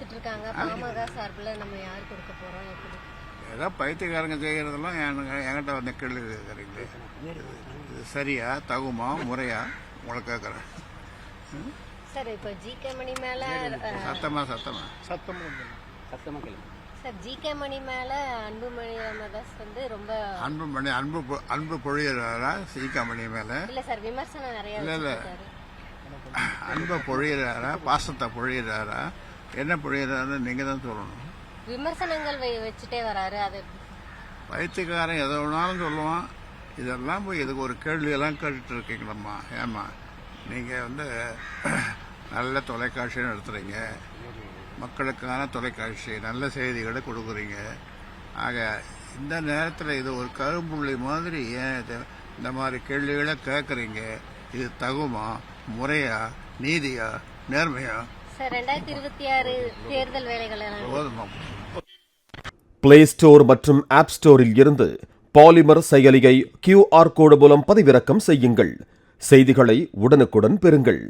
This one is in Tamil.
கொடுத்துட்டு இருக்காங்க. பாமக சார்பில் நம்ம யார் கொடுக்க போறோம்? எப்படி? ஏதோ பைத்தியக்காரங்க செய்கிறதெல்லாம் என்கிட்ட வந்து கேள்வி கேட்குறீங்களே, இது சரியா, தகுமா, முறையா உங்களை கேட்குறேன். சார் இப்போ ஜிகே மணி மேல சத்தமா சார் ஜிகே மணி மேல அன்புமணி ராமதாஸ் வந்து ரொம்ப அன்பு பொழியிறாரா? சீக்காமணி மேல இல்ல சார், விமர்சனம் நிறைய இல்ல அன்பை பொழியிறாரா, பாசத்தை பொழியிறாரா, என்ன பொழியிறாரு நீங்க தான் சொல்லணும். விமர்சனங்கள் வச்சுட்டே வராரு. அது பைத்தியக்காரன் எதை வேணாலும் சொல்லுவான். இதெல்லாம் போய் இதுக்கு ஒரு கேள்வியெல்லாம் கேட்டுட்டு இருக்கீங்களம்மா. ஏம்மா நீங்கள் வந்து நல்ல தொலைக்காட்சி நடத்துகிறீங்க, மக்களுக்கான தொலைக்காட்சி, நல்ல செய்திகளை கொடுக்குறீங்க. ஆக இந்த நேரத்தில் இது ஒரு கரும்புள்ளி மாதிரி ஏன் இந்த மாதிரி கேள்விகளை கேட்குறீங்க? இது தகுமா, முறையா, நீதியா, நேர்மையா? சார் 2026 தேர்தல் வேலைகள் போதுமா? பிளே ஸ்டோர் மற்றும் ஆப் ஸ்டோரில் இருந்து பாலிமர் செயலியை QR கோடு மூலம் பதிவிறக்கம் செய்யுங்கள். செய்திகளை உடனுக்குடன் பெறுங்கள்.